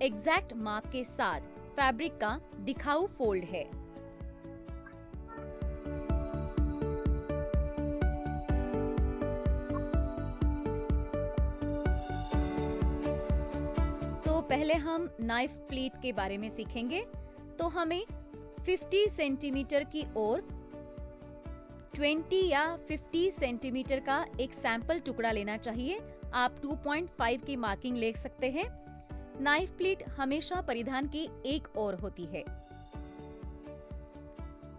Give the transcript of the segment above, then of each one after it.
Exact माप के साथ फैब्रिक का दिखाऊ फोल्ड है। तो पहले हम नाइफ प्लीट के बारे में सीखेंगे। तो हमें 50 सेंटीमीटर की ओर 20 या 50 सेंटीमीटर का एक सैंपल टुकड़ा लेना चाहिए। आप 2.5 की मार्किंग ले सकते हैं। नाइफ प्लीट हमेशा परिधान की एक ओर होती है।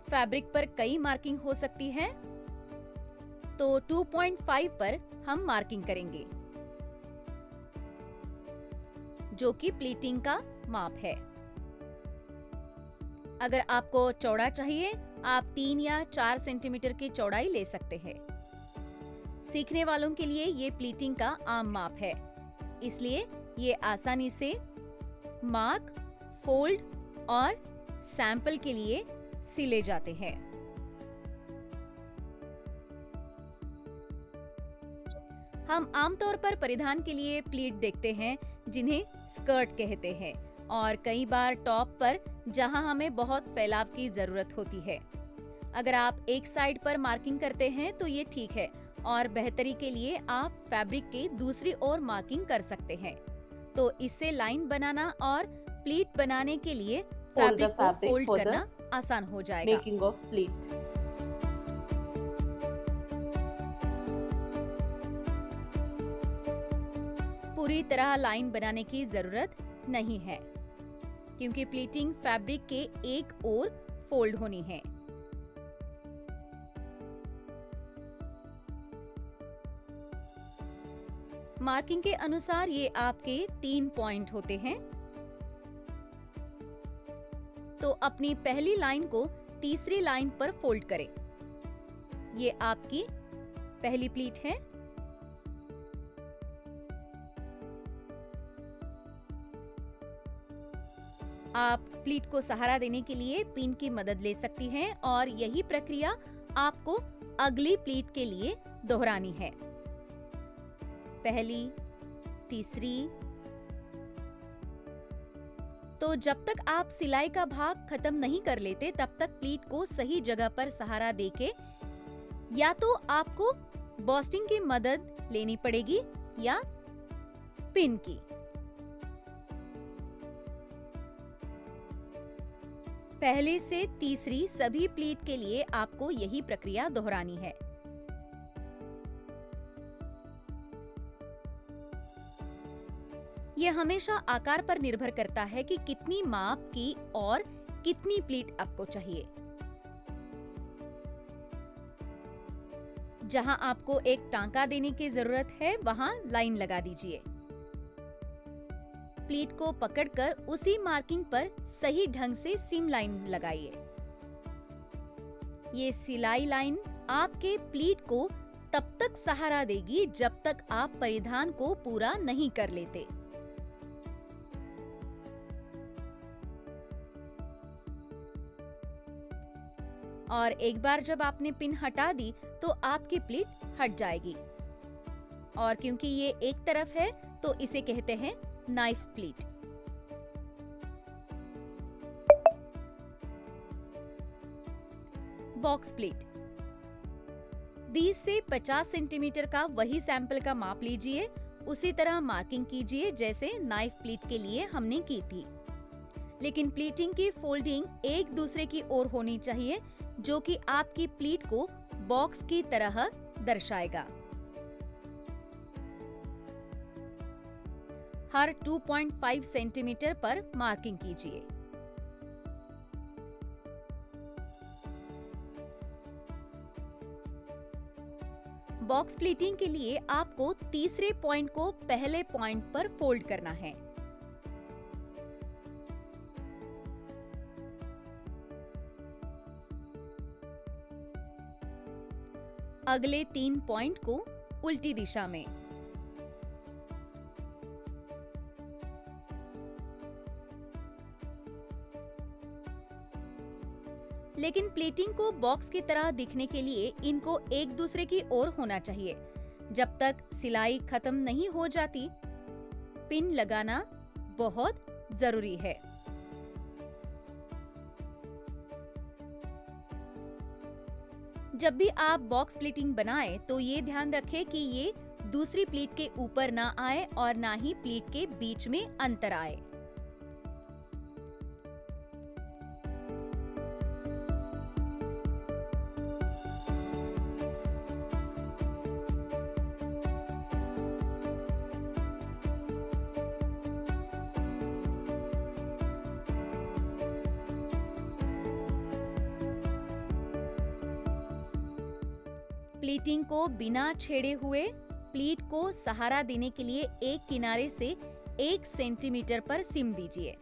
फैब्रिक पर कई मार्किंग हो सकती है, तो 2.5 पर हम मार्किंग करेंगे, जो कि प्लीटिंग का माप है। अगर आपको चौड़ा चाहिए, आप 3 या 4 सेंटीमीटर की चौड़ाई ले सकते हैं। सीखने वालों के लिए ये प्लीटिंग का आम माप है, इसलिए ये आसानी से मार्क, फोल्ड और सैंपल के लिए सिले जाते हैं। हम आमतौर पर परिधान के लिए प्लीट देखते हैं, जिन्हें स्कर्ट कहते हैं, और कई बार टॉप पर, जहां हमें बहुत फैलाव की जरूरत होती है। अगर आप एक साइड पर मार्किंग करते हैं तो ये ठीक है, और बेहतरी के लिए आप फैब्रिक के दूसरी ओर मार्किंग कर सकते हैं। तो इससे लाइन बनाना और प्लीट बनाने के लिए फैब्रिक को फोल्ड करना आसान हो जाएगा। Making of pleat. पूरी तरह लाइन बनाने की जरूरत नहीं है, क्योंकि प्लीटिंग फैब्रिक के एक ओर फोल्ड होनी है। मार्किंग के अनुसार ये आपके 3 पॉइंट होते हैं। तो अपनी पहली लाइन को तीसरी लाइन पर फोल्ड करें। ये आपकी पहली प्लीट है। आप प्लीट को सहारा देने के लिए पिन की मदद ले सकती हैं, और यही प्रक्रिया आपको अगली प्लीट के लिए दोहरानी है। पहली, तीसरी। तो जब तक आप सिलाई का भाग खत्म नहीं कर लेते, तब तक प्लीट को सही जगह पर सहारा देके या तो आपको बॉस्टिंग की मदद लेनी पड़ेगी या पिन की। पहले से तीसरी सभी प्लीट के लिए आपको यही प्रक्रिया दोहरानी है। यह हमेशा आकार पर निर्भर करता है कि कितनी माप की और कितनी प्लीट आपको चाहिए। जहां आपको एक टांका देने की जरूरत है, वहां लाइन लगा दीजिए। प्लीट को पकड़कर उसी मार्किंग पर सही ढंग से सीम लाइन लगाइए। ये सिलाई लाइन आपके प्लीट को तब तक सहारा देगी जब तक आप परिधान को पूरा नहीं कर लेते। और एक बार जब आपने पिन हटा दी, तो आपकी प्लीट हट जाएगी। और क्योंकि ये एक तरफ है, तो इसे कहते हैं नाइफ प्लीट। Box pleat. 20 से 50 सेंटीमीटर का वही सैंपल का माप लीजिए। उसी तरह मार्किंग कीजिए जैसे नाइफ प्लीट के लिए हमने की थी, लेकिन प्लीटिंग की फोल्डिंग एक दूसरे की ओर होनी चाहिए, जो कि आपकी प्लीट को बॉक्स की तरह दर्शाएगा। हर 2.5 सेंटीमीटर पर मार्किंग कीजिए। बॉक्स प्लीटिंग के लिए आपको तीसरे पॉइंट को पहले पॉइंट पर फोल्ड करना है। अगले 3 पॉइंट को उल्टी दिशा में। लेकिन प्लीटिंग को बॉक्स की तरह दिखने के लिए इनको एक दूसरे की ओर होना चाहिए। जब तक सिलाई खत्म नहीं हो जाती, पिन लगाना बहुत जरूरी है। जब भी आप बॉक्स प्लीटिंग बनाएं तो ये ध्यान रखें कि ये दूसरी प्लीट के ऊपर ना आए और ना ही प्लीट के बीच में अंतर आए। प्लीटिंग को बिना छेड़े हुए प्लीट को सहारा देने के लिए एक किनारे से 1 सेंटीमीटर पर सिम दीजिए।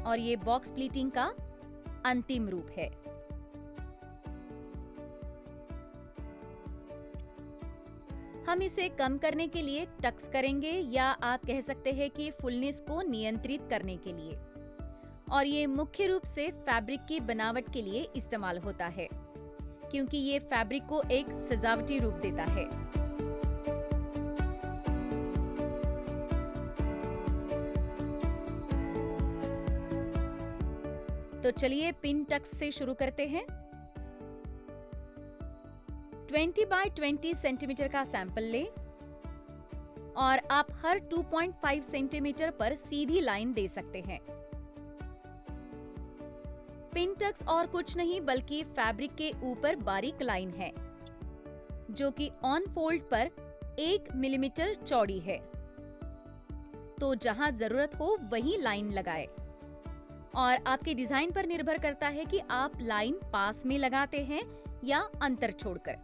और ये बॉक्स प्लीटिंग का अंतिम रूप है। हम इसे कम करने के लिए टक्स करेंगे, या आप कह सकते हैं कि फुलनेस को नियंत्रित करने के लिए। और ये मुख्य रूप से फैब्रिक की बनावट के लिए इस्तेमाल होता है, क्योंकि ये फैब्रिक को एक सजावटी रूप देता है। तो चलिए पिन टक्स से शुरू करते हैं। 20 बाय 20 सेंटीमीटर का सैंपल लें और आप हर 2.5 सेंटीमीटर पर सीधी लाइन दे सकते हैं। पिन टक्स और कुछ नहीं बल्कि फैब्रिक के ऊपर बारीक लाइन है, जो कि ऑन फोल्ड पर 1 मिलीमीटर चौड़ी है। तो जहां जरूरत हो वहीं लाइन लगाएं। और आपके डिजाइन पर निर्भर करता है कि आप लाइन पास में लगाते हैं या अंतर छोड़कर।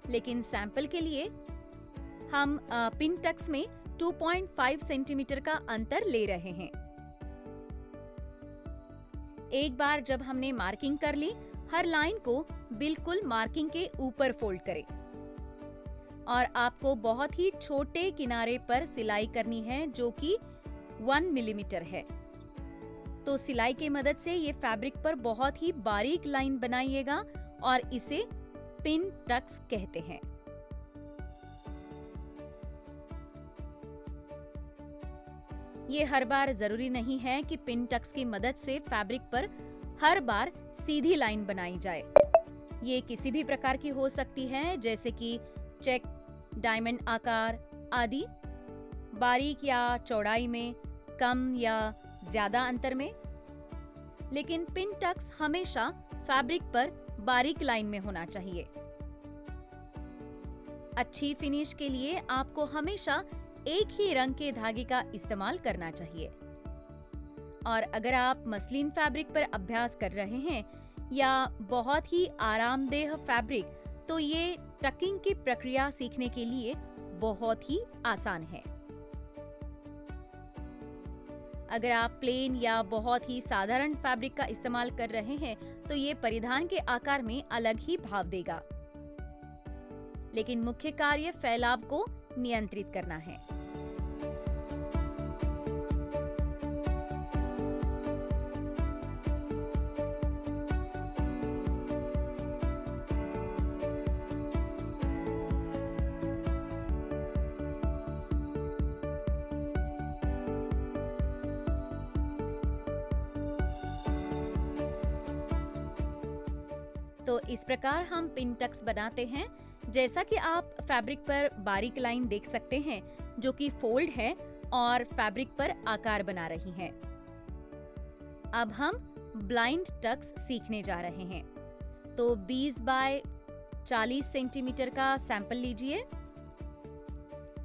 लेकिन सैंपल के लिए हम पिन टक्स में 2.5 सेंटीमीटर का अंतर ले रहे हैं। एक बार जब हमने मार्किंग कर ली, हर लाइन को बिल्कुल मार्किंग के ऊपर फोल्ड करें। और आपको बहुत ही छोटे किनारे पर सिलाई करनी है, जो कि 1 मिलीमीटर है। तो सिलाई की मदद से ये फैब्रिक पर बहुत ही बारीक लाइन बनाइएगा और इसे पिन टक्स कहते हैं। ये हर बार जरूरी नहीं है कि पिन टक्स की मदद से फैब्रिक पर हर बार सीधी लाइन बनाई जाए। ये किसी भी प्रकार की हो सकती है, जैसे कि चेक, डायमंड आकार आदि, बारीक या चौड़ाई में, कम या ज्यादा अंतर में। लेकिन पिन टक्स हमेशा फैब्रिक पर बारीक लाइन में होना चाहिए। अच्छी फिनिश के लिए आपको हमेशा एक ही रंग के धागे का इस्तेमाल करना चाहिए। और अगर आप मसलिन फैब्रिक पर अभ्यास कर रहे हैं या बहुत ही आरामदेह फैब्रिक, तो ये टकिंग की प्रक्रिया सीखने के लिए बहुत ही आसान है। अगर आप प्लेन या बहुत ही साधारण फैब्रिक का इस्तेमाल कर रहे हैं तो ये परिधान के आकार में अलग ही भाव देगा। लेकिन मुख्य कार्य फैलाव को नियंत्रित करना है। तो इस प्रकार हम पिन टक्स बनाते हैं। जैसा कि आप फैब्रिक पर बारीक लाइन देख सकते हैं, जो कि फोल्ड है और फैब्रिक पर आकार बना रही हैं। अब हम ब्लाइंड टक्स सीखने जा रहे हैं। तो 20 बाय 40 सेंटीमीटर का सैंपल लीजिए।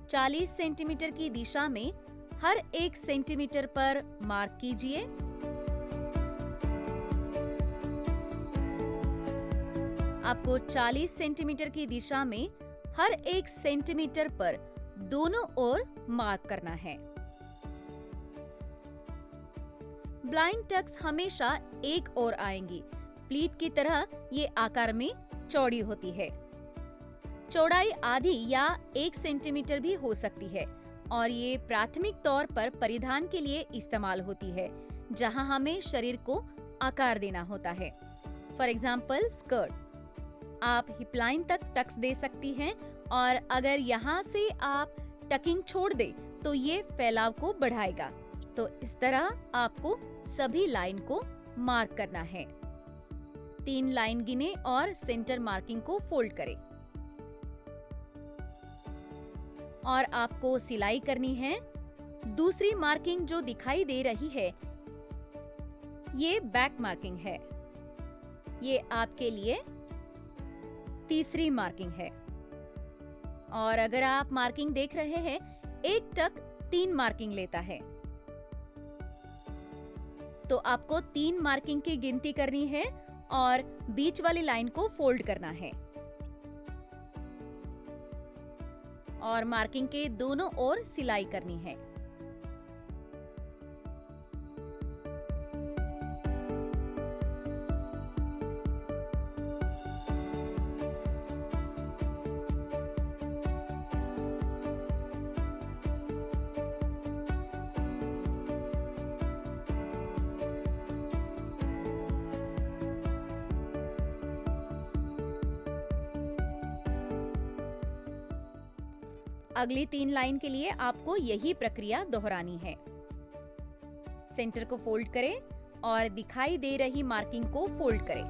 40 सेंटीमीटर की दिशा में हर 1 सेंटीमीटर पर मार्क कीजिए। आपको 40 सेंटीमीटर की दिशा में हर 1 सेंटीमीटर पर दोनों ओर मार्क करना है। ब्लाइंड टक्स हमेशा एक ओर आएंगी। प्लीट की तरह ये आकार में चौड़ी होती है। चौड़ाई आधी या 1 सेंटीमीटर भी हो सकती है और ये प्राथमिक तौर पर परिधान के लिए इस्तेमाल होती है, जहां हमें शरीर को आकार देना होता है। For example skirt. आप हिप लाइन तक टक्स दे सकती हैं और अगर यहाँ से आप टकिंग छोड़ दे तो ये फैलाव को बढ़ाएगा। तो इस तरह आपको सभी लाइन को मार्क करना है। 3 लाइन गिने और सेंटर मार्किंग को फोल्ड करें। और आपको सिलाई करनी है। दूसरी मार्किंग जो दिखाई दे रही है, ये बैक मार्किंग है। ये आपके लिए तीसरी मार्किंग है। और अगर आप मार्किंग देख रहे हैं, एक टक 3 मार्किंग लेता है, तो आपको 3 मार्किंग की गिनती करनी है और बीच वाली लाइन को फोल्ड करना है और मार्किंग के दोनों ओर सिलाई करनी है। अगली 3 लाइन के लिए आपको यही प्रक्रिया दोहरानी है। सेंटर को फोल्ड करें और दिखाई दे रही मार्किंग को फोल्ड करें।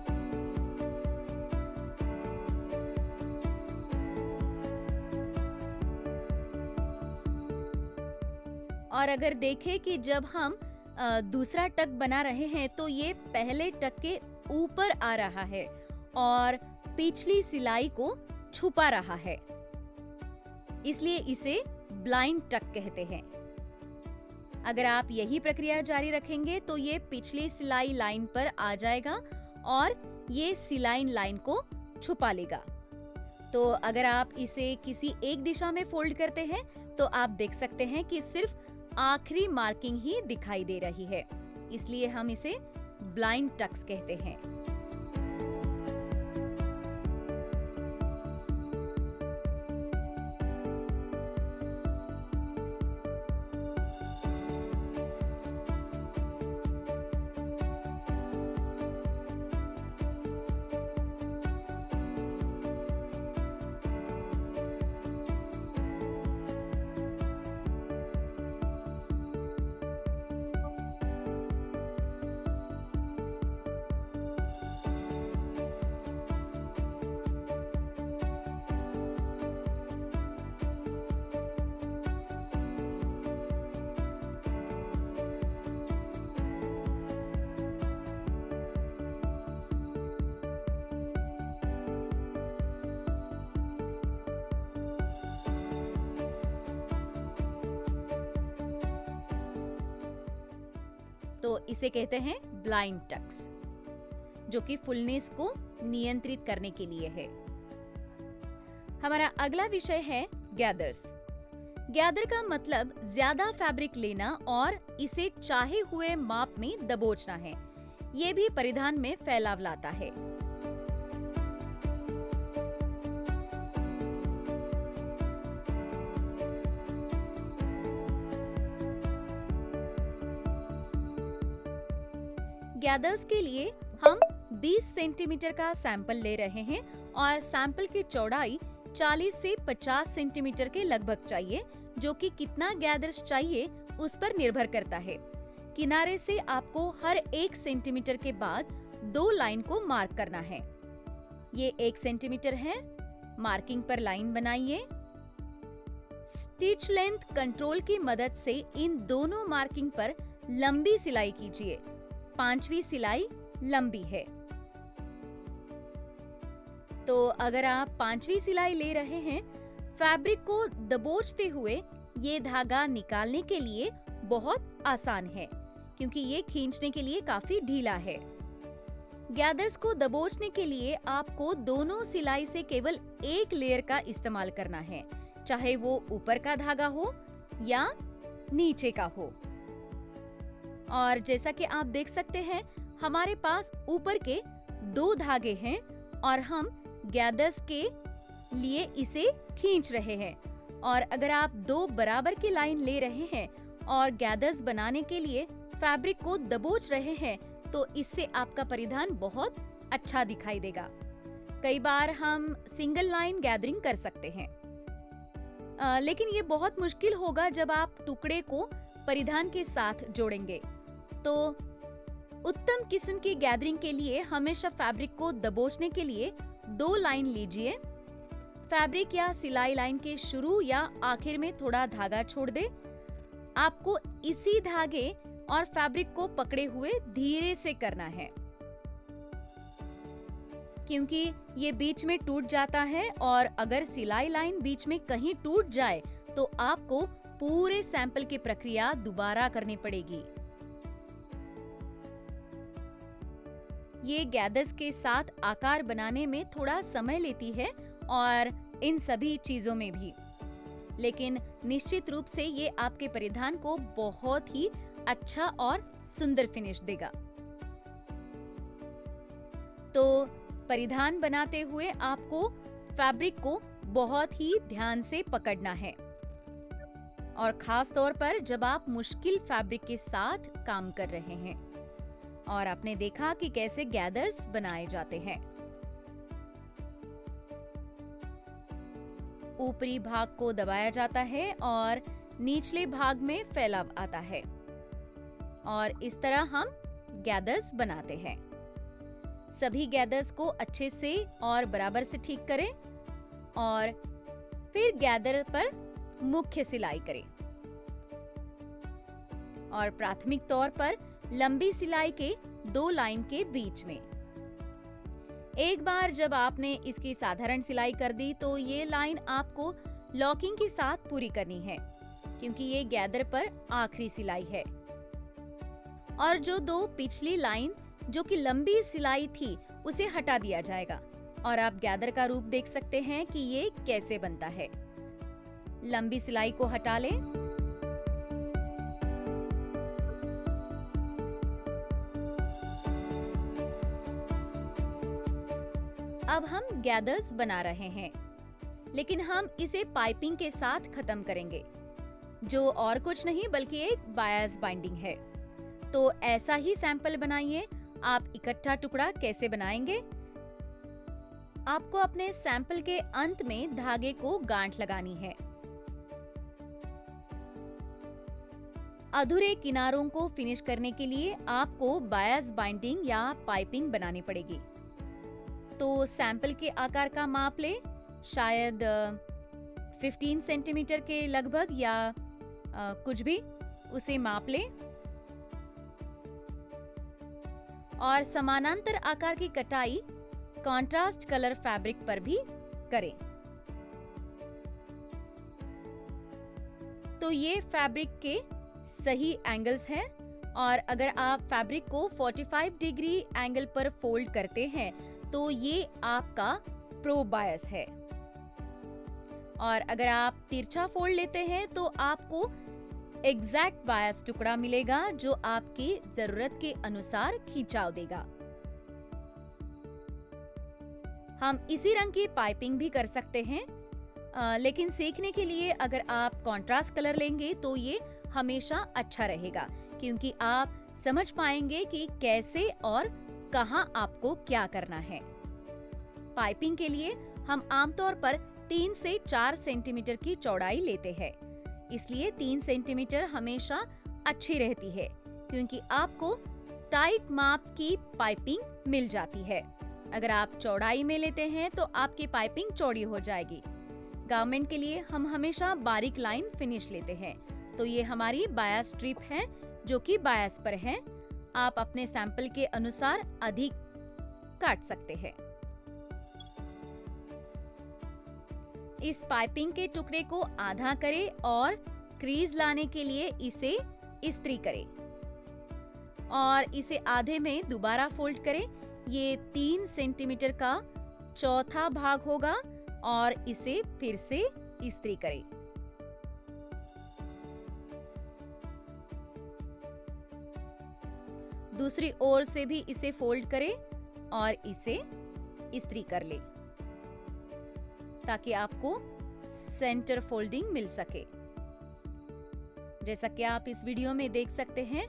और अगर देखें कि जब हम दूसरा टक बना रहे हैं तो ये पहले टक के ऊपर आ रहा है और पिछली सिलाई को छुपा रहा है, इसलिए इसे ब्लाइंड टक कहते हैं। अगर आप यही प्रक्रिया जारी रखेंगे तो ये पिछली सिलाई लाइन पर आ जाएगा और ये सिलाई लाइन को छुपा लेगा। तो अगर आप इसे किसी एक दिशा में फोल्ड करते हैं तो आप देख सकते हैं कि सिर्फ आखिरी मार्किंग ही दिखाई दे रही है, इसलिए हम इसे ब्लाइंड टक्स कहते हैं। तो इसे कहते हैं ब्लाइंड टक्स, जो कि फुलनेस को नियंत्रित करने के लिए है। हमारा अगला विषय है गैदर्स। गैदर का मतलब ज्यादा फैब्रिक लेना और इसे चाहे हुए माप में दबोचना है। ये भी परिधान में फैलाव लाता है। गैदर्स के लिए हम 20 सेंटीमीटर का सैंपल ले रहे हैं और सैंपल की चौड़ाई 40 से 50 सेंटीमीटर के लगभग चाहिए, जो कि कितना गैदर्स चाहिए उस पर निर्भर करता है। किनारे से आपको हर 1 सेंटीमीटर के बाद 2 लाइन को मार्क करना है। ये 1 सेंटीमीटर है। मार्किंग पर लाइन बनाइए। स्टिच लेंथ कंट्रोल की मदद से इन दोनों मार्किंग पर लंबी सिलाई कीजिए। 5वीं सिलाई लंबी है। तो अगर आप 5वीं सिलाई ले रहे हैं, फैब्रिक को दबोचते हुए ये धागा निकालने के लिए बहुत आसान है, क्योंकि ये खींचने के लिए काफी ढीला है। गैदर्स को दबोचने के लिए आपको दोनों सिलाई से केवल एक लेयर का इस्तेमाल करना है, चाहे वो ऊपर का धागा हो या नीचे का हो। और जैसा कि आप देख सकते हैं, हमारे पास ऊपर के 2 धागे हैं और हम गैदर्स के लिए इसे खींच रहे हैं। और अगर आप 2 बराबर की लाइन ले रहे हैं और गैदर्स बनाने के लिए फैब्रिक को दबोच रहे हैं, तो इससे आपका परिधान बहुत अच्छा दिखाई देगा। कई बार हम सिंगल लाइन गैदरिंग कर सकते हैं, लेकिन ये बहुत मुश्किल होगा जब आप टुकड़े को परिधान के साथ जोड़ेंगे। तो उत्तम किस्म की गैदरिंग के लिए हमेशा फैब्रिक को दबोचने के लिए 2 लाइन लीजिए। फैब्रिक या सिलाई लाइन के शुरू या आखिर में थोड़ा धागा छोड़ दे। आपको इसी धागे और फैब्रिक को पकड़े हुए धीरे से करना है, क्योंकि ये बीच में टूट जाता है और अगर सिलाई लाइन बीच में कहीं टूट जाए तो आपको पूरे सैंपल की प्रक्रिया दोबारा करनी पड़ेगी। ये गैदर्स के साथ आकार बनाने में थोड़ा समय लेती है और इन सभी चीजों में भी, लेकिन निश्चित रूप से ये आपके परिधान को बहुत ही अच्छा और सुंदर फिनिश देगा। तो परिधान बनाते हुए आपको फैब्रिक को बहुत ही ध्यान से पकड़ना है, और खास तौर पर जब आप मुश्किल फैब्रिक के साथ काम कर रहे हैं। और आपने देखा कि कैसे गैदर्स बनाए जाते हैं। ऊपरी भाग को दबाया जाता है और निचले भाग में फैलाव आता है, और इस तरह हम गैदर्स बनाते हैं। सभी गैदर्स को अच्छे से और बराबर से ठीक करें और फिर गैदर पर मुख्य सिलाई करें, और प्राथमिक तौर पर लंबी सिलाई के 2 लाइन के बीच में। एक बार जब आपने इसकी साधारण सिलाई कर दी तो ये लाइन आपको लॉकिंग के साथ पूरी करनी है, क्योंकि ये गैदर पर आखिरी सिलाई है। और जो 2 पिछली लाइन जो कि लंबी सिलाई थी उसे हटा दिया जाएगा, और आप गैदर का रूप देख सकते हैं कि ये कैसे बनता है। लंबी सिलाई को हटा लें। अब हम गैदर्स बना रहे हैं, लेकिन हम इसे पाइपिंग के साथ खत्म करेंगे, जो और कुछ नहीं बल्कि एक बायस बाइंडिंग है। तो ऐसा ही सैंपल बनाइए। आप इकट्ठा टुकड़ा कैसे बनाएंगे? आपको अपने सैंपल के अंत में धागे को गांठ लगानी है। अधूरे किनारों को फिनिश करने के लिए आपको बायस बाइंडिंग या पाइपिंग बनानी पड़ेगी। तो सैंपल के आकार का माप ले, शायद 15 सेंटीमीटर के लगभग, या कुछ भी, उसे माप ले और समानांतर आकार की कटाई कॉन्ट्रास्ट कलर फैब्रिक पर भी करें। तो ये फैब्रिक के सही एंगल्स हैं, और अगर आप फैब्रिक को 45 डिग्री एंगल पर फोल्ड करते हैं तो ये आपका प्रो बायस है, और अगर आप तिरछा फोल्ड लेते हैं तो आपको एग्जैक्ट बायस टुकड़ा मिलेगा जो आपकी जरूरत के अनुसार खिंचाव देगा। हम इसी रंग की पाइपिंग भी कर सकते हैं, लेकिन सीखने के लिए अगर आप कॉन्ट्रास्ट कलर लेंगे तो ये हमेशा अच्छा रहेगा, क्योंकि आप समझ पाएंगे कि कैसे और कहां आपको क्या करना है। पाइपिंग के लिए हम आमतौर पर 3 से 4 सेंटीमीटर की चौड़ाई लेते हैं, इसलिए 3 सेंटीमीटर हमेशा अच्छी रहती है, क्योंकि आपको टाइट माप की पाइपिंग मिल जाती है। अगर आप चौड़ाई में लेते हैं तो आपकी पाइपिंग चौड़ी हो जाएगी। गारमेंट के लिए हम हमेशा बारीक लाइन फिनिश लेते हैं। तो ये हमारी बायस स्ट्रिप है जो कि बायस पर है। आप अपने सैंपल के अनुसार अधिक काट सकते हैं। इस पाइपिंग के टुकड़े को आधा करें और क्रीज लाने के लिए इसे इस्त्री करें, और इसे आधे में दोबारा फोल्ड करें। ये 3 सेंटीमीटर का चौथा भाग होगा, और इसे फिर से इस्त्री करें। दूसरी ओर से भी इसे फोल्ड करें और इसे इस्त्री कर लें। ताकि आपको सेंटर फोल्डिंग मिल सके। जैसा कि आप इस वीडियो में देख सकते हैं,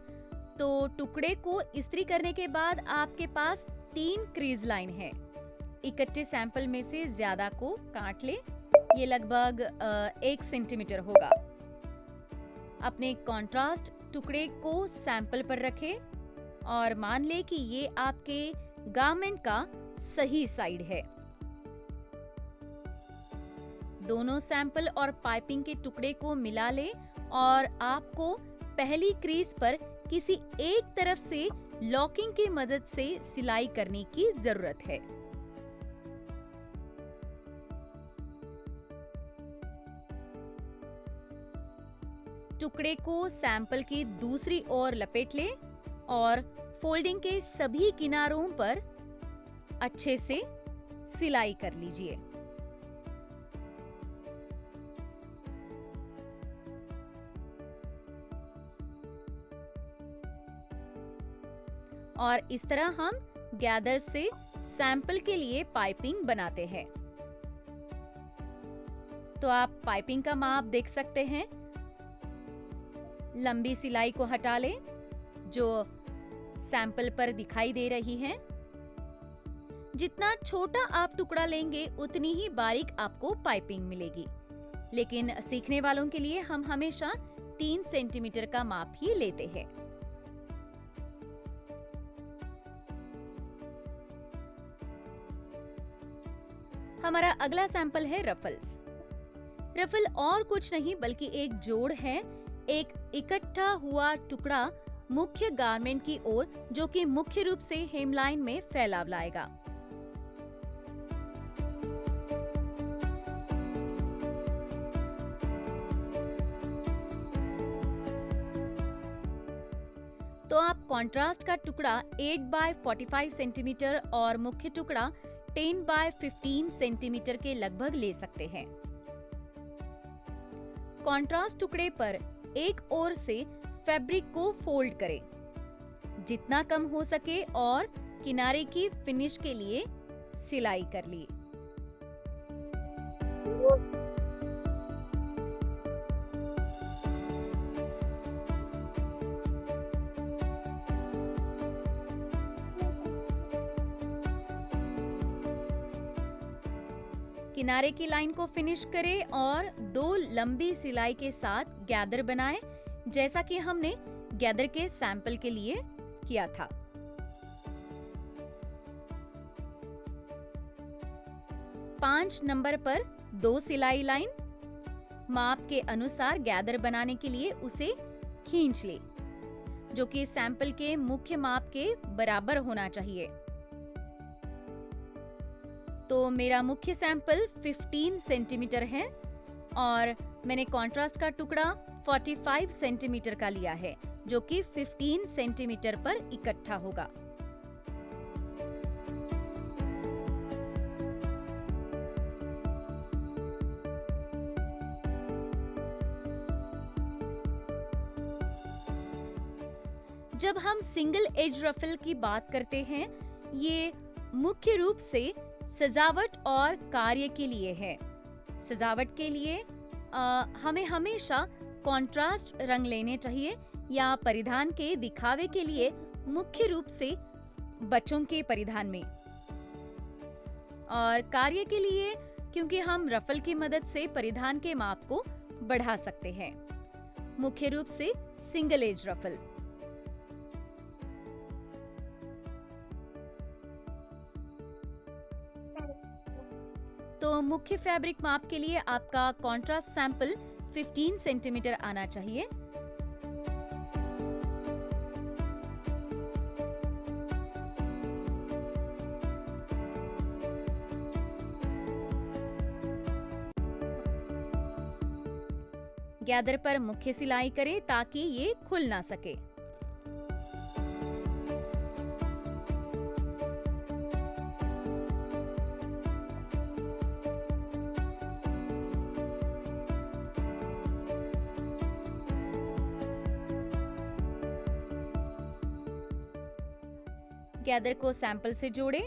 तो टुकड़े को इस्त्री करने के बाद आपके पास 3 क्रीज लाइन है। इकट्ठे सैंपल में से ज्यादा को काट ले, ये लगभग 1 सेंटीमीटर होगा। अपने कॉन्ट्रास्ट टुकड़े को सैंपल पर रखें और मान ले कि ये आपके गारमेंट का सही साइड है। दोनों सैंपल और पाइपिंग के टुकड़े को मिला ले और आपको पहली क्रीज पर किसी एक तरफ से लॉकिंग की मदद से सिलाई करने की जरूरत है। टुकड़े को सैंपल की दूसरी ओर लपेट ले और फोल्डिंग के सभी किनारों पर अच्छे से सिलाई कर लीजिए। और इस तरह हम गैदर से सैंपल के लिए पाइपिंग बनाते हैं। तो आप पाइपिंग का माप देख सकते हैं। लंबी सिलाई को हटा लें जो सैंपल पर दिखाई दे रही है। जितना छोटा आप टुकड़ा लेंगे उतनी ही बारीक आपको पाइपिंग मिलेगी, लेकिन सीखने वालों के लिए हम हमेशा 3 सेंटीमीटर का माप ही लेते हैं। हमारा अगला सैंपल है रफल्स। रफल और कुछ नहीं बल्कि एक जोड़ है, एक इकट्ठा हुआ टुकड़ा मुख्य गारमेंट की ओर, जो कि मुख्य रूप से हेमलाइन में फैलाव लाएगा। तो आप कॉन्ट्रास्ट का टुकड़ा 8 बाय 45 सेंटीमीटर और मुख्य टुकड़ा 10 बाय 15 सेंटीमीटर के लगभग ले सकते हैं। कॉन्ट्रास्ट टुकड़े पर एक ओर से फैब्रिक को फोल्ड करें जितना कम हो सके और किनारे की फिनिश के लिए सिलाई कर ली। किनारे की लाइन को फिनिश करें और 2 लंबी सिलाई के साथ गैदर बनाएं, जैसा कि हमने गैदर के सैंपल के लिए किया था। पांच नंबर पर 2 सिलाई लाइन, माप के अनुसार गैदर बनाने के लिए उसे खींच ले, जो कि सैंपल के मुख्य माप के बराबर होना चाहिए। तो मेरा मुख्य सैंपल 15 सेंटीमीटर है और मैंने कॉन्ट्रास्ट का टुकड़ा 45 सेंटीमीटर का लिया है, जो कि 15 सेंटीमीटर पर इकट्ठा होगा। जब हम सिंगल एज रफल की बात करते हैं, ये मुख्य रूप से सजावट और कार्य के लिए है। सजावट के लिए हमें हमेशा कॉन्ट्रास्ट रंग लेने चाहिए या परिधान के दिखावे के लिए, मुख्य रूप से बच्चों के परिधान में। और कार्य के लिए क्योंकि हम रफल की मदद से परिधान के माप को बढ़ा सकते हैं, मुख्य रूप से सिंगल एज रफल। तो मुख्य फैब्रिक माप के लिए आपका कॉन्ट्रास्ट सैंपल 15 सेंटीमीटर आना चाहिए। गैदर पर मुख्य सिलाई करें ताकि ये खुल ना सके। गैदर को सैंपल से जोड़ें।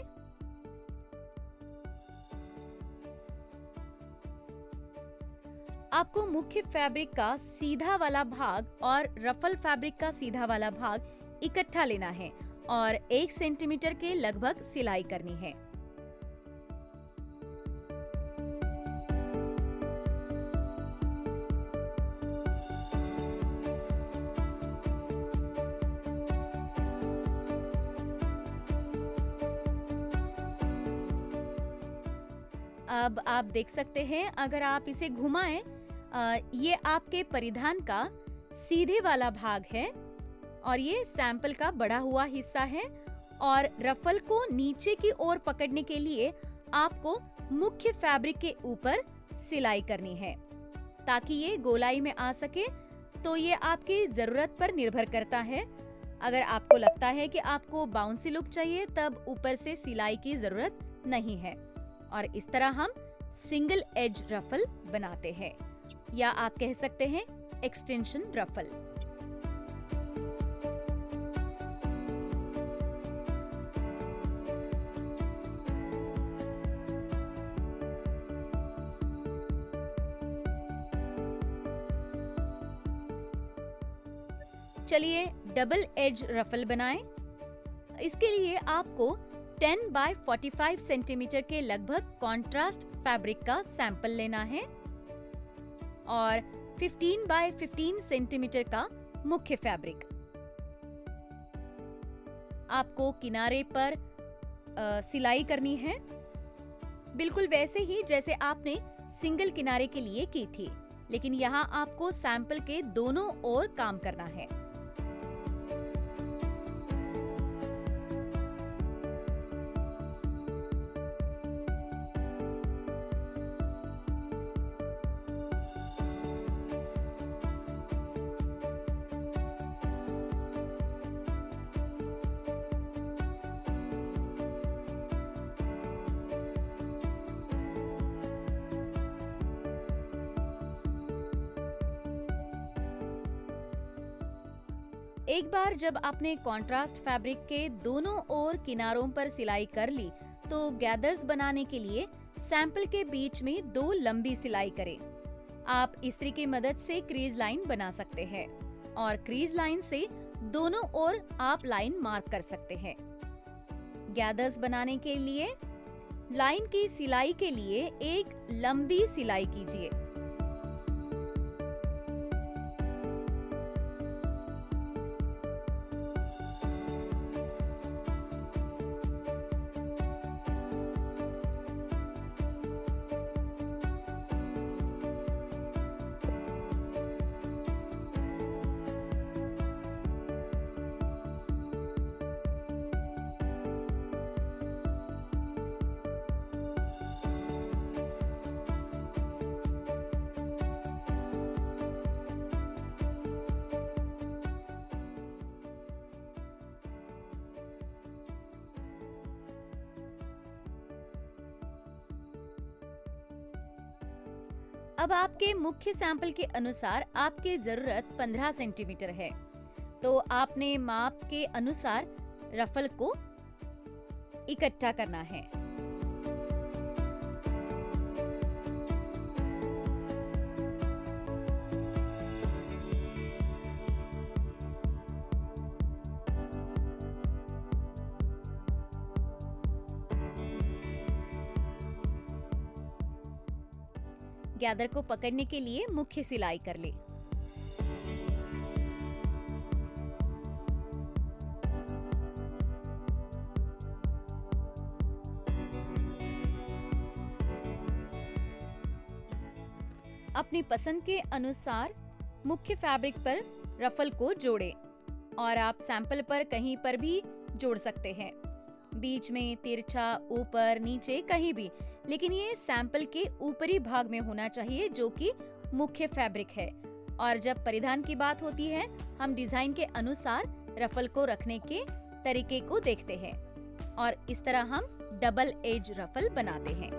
आपको मुख्य फैब्रिक का सीधा वाला भाग और रफल फैब्रिक का सीधा वाला भाग इकट्ठा लेना है और 1 सेंटीमीटर के लगभग सिलाई करनी है। अब आप देख सकते हैं, अगर आप इसे घुमाएं, ये आपके परिधान का सीधे वाला भाग है और ये सैंपल का बढ़ा हुआ हिस्सा है। और रफल को नीचे की ओर पकड़ने के लिए आपको मुख्य फैब्रिक के ऊपर सिलाई करनी है ताकि ये गोलाई में आ सके। तो ये आपकी जरूरत पर निर्भर करता है। अगर आपको लगता है कि आपको बाउंसी लुक चाहिए, तब ऊपर से सिलाई की जरूरत नहीं है। और इस तरह हम सिंगल एज रफल बनाते हैं, या आप कह सकते हैं एक्सटेंशन रफल। चलिए डबल एज रफल बनाएं। इसके लिए आपको 10 बाय 45 सेंटीमीटर के लगभग कॉन्ट्रास्ट फैब्रिक का सैंपल लेना है और 15 बाय 15 सेंटीमीटर का मुख्य फैब्रिक। आपको किनारे पर सिलाई करनी है, बिल्कुल वैसे ही जैसे आपने सिंगल किनारे के लिए की थी, लेकिन यहाँ आपको सैंपल के दोनों ओर काम करना है। एक बार जब आपने कॉन्ट्रास्ट फैब्रिक के दोनों ओर किनारों पर सिलाई कर ली, तो गैदर्स बनाने के लिए सैंपल के बीच में 2 लंबी सिलाई करें। आप इस्त्री की मदद से क्रीज लाइन बना सकते हैं और क्रीज लाइन से दोनों ओर आप लाइन मार्क कर सकते हैं। गैदर्स बनाने के लिए लाइन की सिलाई के लिए एक लंबी सिलाई कीजिए। अब आपके मुख्य सैंपल के अनुसार आपकी जरूरत 15 सेंटीमीटर है, तो आपने माप के अनुसार रफल को इकट्ठा करना है। गैदर को पकड़ने के लिए मुख्य सिलाई कर ले। अपनी पसंद के अनुसार मुख्य फैब्रिक पर रफल को जोड़ें और आप सैंपल पर कहीं पर भी जोड़ सकते हैं, बीच में, तिरछा, ऊपर, नीचे, कहीं भी, लेकिन ये सैंपल के ऊपरी भाग में होना चाहिए जो कि मुख्य फैब्रिक है। और जब परिधान की बात होती है, हम डिजाइन के अनुसार रफल को रखने के तरीके को देखते हैं और इस तरह हम डबल एज रफल बनाते हैं।